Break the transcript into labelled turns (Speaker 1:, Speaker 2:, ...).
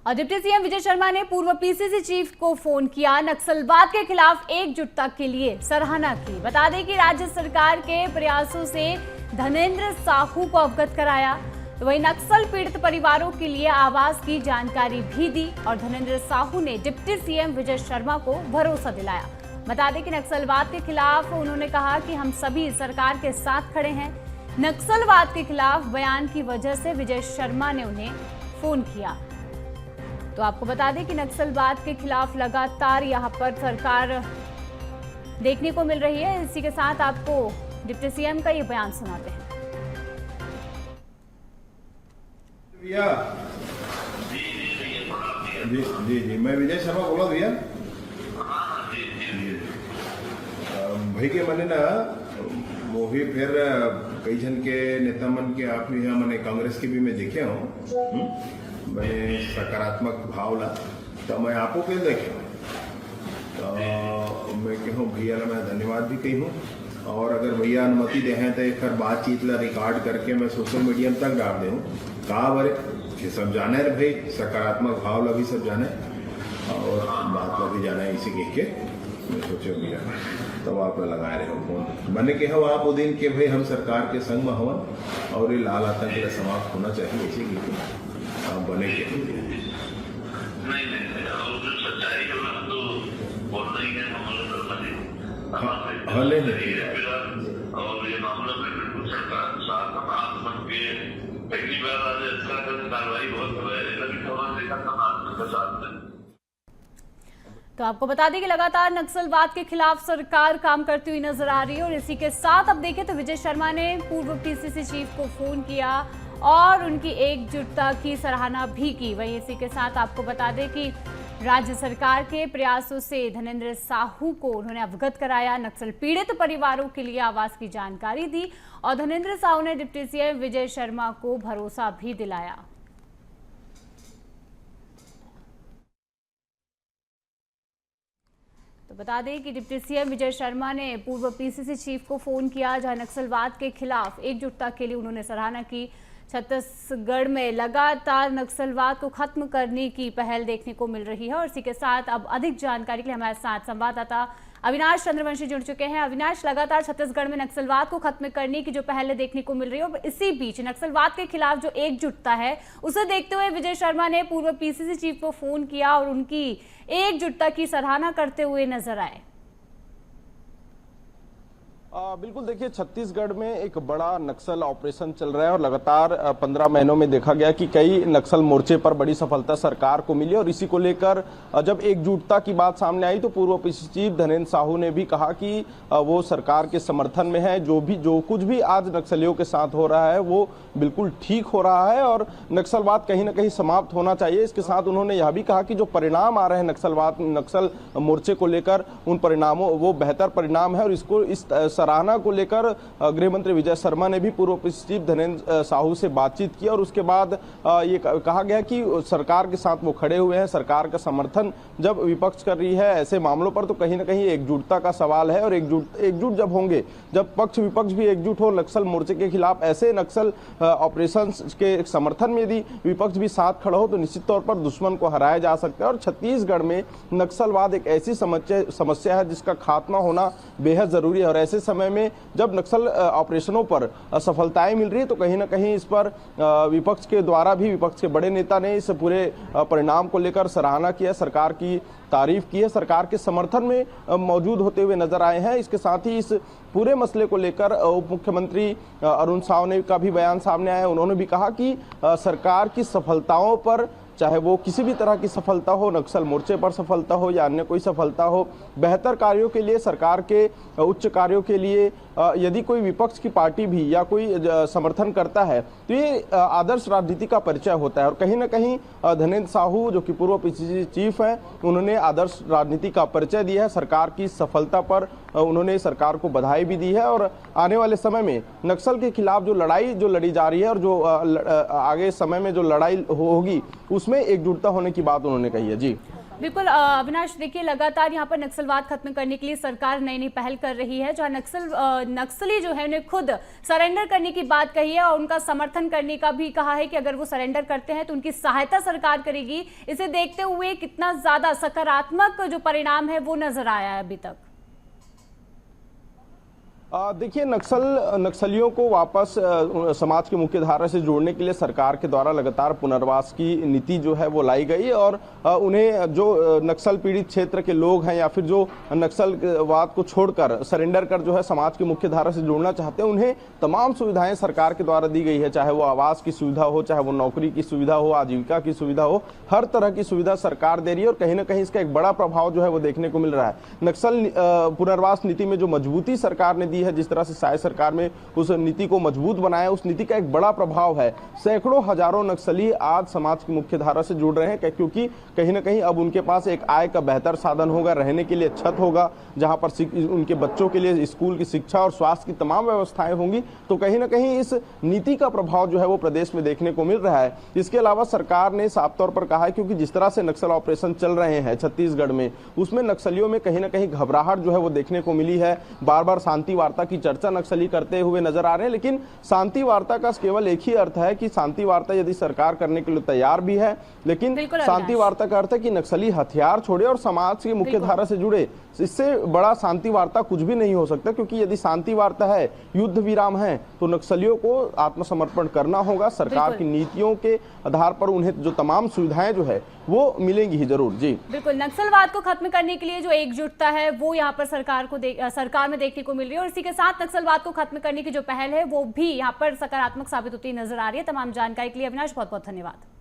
Speaker 1: और deputy CM Vijay Sharma ने पूर्व पीसीसी चीफ को फोन किया, नक्सलवाद के खिलाफ एकजुटता के लिए सराहना की। बता दें कि राज्य सरकार के प्रयासों से धनेंद्र साहू को अवगत कराया, तो वही नक्सल पीड़ित परिवारों के लिए आवास की जानकारी भी दी और धनेंद्र साहू ने डिप्टी सीएम विजय शर्मा को भरोसा दिलाया। बता दें कि नक्सलवाद के खिलाफ उन्होंने कहा कि हम सभी सरकार के साथ खड़े हैं। नक्सलवाद के खिलाफ बयान की वजह से विजय शर्मा ने उन्हें फोन किया। तो आपको बता दें कि नक्सलवाद के खिलाफ लगातार यहां पर सरकार देखने को मिल रही है। इसी के साथ आपको डिप्टी सीएम का ये बयान सुनाते हैं।
Speaker 2: भैया जी मैं विजय शर्मा बोला भैया। भाई के मैंने ना वो भी फिर कई जन के नेता मन के आप यहाँ मैंने कांग्रेस के भी मैं देखे हूँ, मैं सकारात्मक भाव ला तो मैं आपको के देखे तो मैं कहूँ भैया मैं धन्यवाद भी कही हूँ। और अगर भैया अनुमति दे हैं तो एक बातचीत ला रिकॉर्ड करके मैं सोशल मीडिया तक डाल दे हूँ। कहा बरे ये सब जाने रे भाई, सकारात्मक भाव ला भी सब जाने और बात ला भी जाना है। इसी कह के मैं सोचे भैया तब आप लगाए रहे हो फोन। मैंने कहा आप वो दिन के भाई हम सरकार के संग में हवन और ये लाल आतंक समाप्त होना चाहिए। इसी के आप बने के
Speaker 3: और ये मामला में बिल्कुल सरकार साथ हम आप बन के पहली बार आज इसका कार्रवाई बहुत देखा था साथ में।
Speaker 1: तो आपको बता दें कि लगातार नक्सलवाद के खिलाफ सरकार काम करती हुई नजर आ रही है। और इसी के साथ अब देखें तो विजय शर्मा ने पूर्व पीसीसी चीफ को फोन किया और उनकी एकजुटता की सराहना भी की। वहीं इसी के साथ आपको बता दें कि राज्य सरकार के प्रयासों से धनेंद्र साहू को उन्होंने अवगत कराया, नक्सल पीड़ित परिवारों के लिए आवास की जानकारी दी और धनेंद्र साहू ने डिप्टी सीएम विजय शर्मा को भरोसा भी दिलाया। तो बता दें कि डिप्टी सीएम विजय शर्मा ने पूर्व पीसीसी चीफ को फोन किया, जहां नक्सलवाद के खिलाफ एकजुटता के लिए उन्होंने सराहना की। छत्तीसगढ़ में लगातार नक्सलवाद को खत्म करने की पहल देखने को मिल रही है। और इसी के साथ अब अधिक जानकारी के लिए हमारे साथ संवाददाता अविनाश चंद्रवंशी जुड़ चुके हैं। अविनाश, लगातार छत्तीसगढ़ में नक्सलवाद को खत्म करने की जो पहल देखने को मिल रही है, और इसी बीच नक्सलवाद के खिलाफ जो एकजुटता है उसे देखते हुए विजय शर्मा ने पूर्व पीसीसी चीफ को फोन किया और उनकी एकजुटता की सराहना करते हुए नजर आए।
Speaker 4: बिल्कुल, देखिए छत्तीसगढ़ में एक बड़ा नक्सल ऑपरेशन चल रहा है और लगातार 15 महीनों में देखा गया कि कई नक्सल मोर्चे पर बड़ी सफलता सरकार को मिली। और इसी को लेकर जब एकजुटता की बात सामने आई तो पूर्व पीसीसी चीफ धनेंद्र साहू ने भी कहा कि वो सरकार के समर्थन में है। जो कुछ भी आज नक्सलियों के साथ हो रहा है वो बिल्कुल ठीक हो रहा है और नक्सलवाद कहीं ना कहीं समाप्त होना चाहिए। इसके साथ उन्होंने यह भी कहा कि जो परिणाम आ रहे हैं नक्सल मोर्चे को लेकर, उन परिणामों वो बेहतर परिणाम है। और इसको इस सराहना को लेकर गृह मंत्री विजय शर्मा ने भी पूर्व पीसीसी चीफ धनेंद्र साहू से बातचीत की और उसके बाद ये कहा गया कि सरकार के साथ वो खड़े हुए हैं। सरकार का समर्थन जब विपक्ष कर रही है ऐसे मामलों पर तो कहीं ना कहीं एकजुटता का सवाल है। और एकजुट जब होंगे, जब पक्ष विपक्ष भी एकजुट हो नक्सल मोर्चे के खिलाफ, ऐसे नक्सल ऑपरेशन के समर्थन में यदि विपक्ष भी साथ खड़ा हो तो निश्चित तौर पर दुश्मन को हराया जा सकता है। और छत्तीसगढ़ में नक्सलवाद एक ऐसी समस्या है जिसका खात्मा होना बेहद जरूरी है। और ऐसे समय में जब नक्सल ऑपरेशनों पर सफलताएं मिल रही है तो कहीं ना कहीं इस पर विपक्ष के द्वारा भी, विपक्ष के बड़े नेता ने इस पूरे परिणाम को लेकर सराहना की है, सरकार की तारीफ की है, सरकार के समर्थन में मौजूद होते हुए नजर आए हैं। इसके साथ ही इस पूरे मसले को लेकर उप मुख्यमंत्री अरुण साव ने का भी बयान सामने आया। उन्होंने भी कहा कि सरकार की सफलताओं पर, चाहे वो किसी भी तरह की सफलता हो, नक्सल मोर्चे पर सफलता हो या अन्य कोई सफलता हो, बेहतर कार्यों के लिए, सरकार के उच्च कार्यों के लिए यदि कोई विपक्ष की पार्टी भी या कोई समर्थन करता है तो ये आदर्श राजनीति का परिचय होता है। और कहीं ना कहीं धनेंद्र साहू जो कि पूर्व पीसीसी चीफ हैं, उन्होंने आदर्श राजनीति का परिचय दिया है। सरकार की सफलता पर उन्होंने सरकार को बधाई भी दी है और आने वाले समय में नक्सल के खिलाफ जो लड़ाई जो लड़ी जा रही है और जो आगे समय में जो लड़ाई होगी उसमें एकजुटता होने की बात उन्होंने कही है। जी
Speaker 1: बिल्कुल अविनाश, देखिए लगातार यहाँ पर नक्सलवाद खत्म करने के लिए सरकार नई नई पहल कर रही है, जहाँ नक्सली जो है उन्हें खुद सरेंडर करने की बात कही है और उनका समर्थन करने का भी कहा है कि अगर वो सरेंडर करते हैं तो उनकी सहायता सरकार करेगी। इसे देखते हुए कितना ज्यादा सकारात्मक जो परिणाम है वो नजर आया है अभी तक?
Speaker 4: देखिए, नक्सलियों को वापस समाज की मुख्य धारा से जोड़ने के लिए सरकार के द्वारा लगातार पुनर्वास की नीति जो है वो लाई गई और उन्हें जो नक्सल पीड़ित क्षेत्र के लोग हैं या फिर जो नक्सलवाद को छोड़कर सरेंडर कर जो है समाज की मुख्य धारा से जोड़ना चाहते हैं, उन्हें तमाम सुविधाएं सरकार के द्वारा दी गई है। चाहे वो आवास की सुविधा हो, चाहे वो नौकरी की सुविधा हो, आजीविका की सुविधा हो, हर तरह की सुविधा सरकार दे रही है और कहीं ना कहीं इसका एक बड़ा प्रभाव जो है वो देखने को मिल रहा है। नक्सल पुनर्वास नीति में जो मजबूती सरकार ने दी है, जिस तरह से साय सरकार में उस नीति को मजबूत बनाया, उस नीति का एक बड़ा प्रभाव है। सैकड़ों हजारों नक्सली आज समाज की मुख्य धारा से जुड़ रहे हैं क्योंकि कहीं ना कहीं अब उनके पास एक आय का बेहतर साधन होगा, रहने के लिए छत होगा, जहां पर उनके बच्चों के लिए स्कूल की शिक्षा और स्वास्थ्य की तमाम व्यवस्थाएं होंगी। तो कहीं ना कहीं इस नीति का प्रभाव जो है वो प्रदेश में देखने को मिल रहा है। इसके अलावा सरकार ने साफ तौर पर कहा है, क्योंकि जिस तरह से नक्सल ऑपरेशन चल रहे हैं छत्तीसगढ़ में, उसमें नक्सलियों में कहीं ना कहीं घबराहट जो है वो देखने को मिली है। बार बार शांति वार्ता की चर्चा नक्सली करते हुए नजर आ रहे हैं, लेकिन शांति वार्ता का केवल एक ही अर्थ है कि शांति वार्ता यदि सरकार करने के लिए तैयार भी है, लेकिन शांति वार्ता का अर्थ है कि नक्सली हथियार छोड़े और समाज की मुख्य धारा से जुड़े। इससे बड़ा शांति वार्ता कुछ भी नहीं हो सकता, क्योंकि यदि शांति वार्ता है, युद्ध विराम है, तो नक्सलियों को आत्मसमर्पण करना होगा। सरकार की नीतियों के आधार पर उन्हें जो तमाम सुविधाएं जो है वो मिलेंगी ही जरूर। जी
Speaker 1: बिल्कुल, नक्सलवाद को खत्म करने के लिए जो एकजुटता है वो यहाँ पर सरकार में देखने को मिल रही है और इसी के साथ नक्सलवाद को खत्म करने की जो पहल है वो भी यहाँ पर सकारात्मक साबित होती नजर आ रही है। तमाम जानकारी के लिए अविनाश बहुत बहुत धन्यवाद।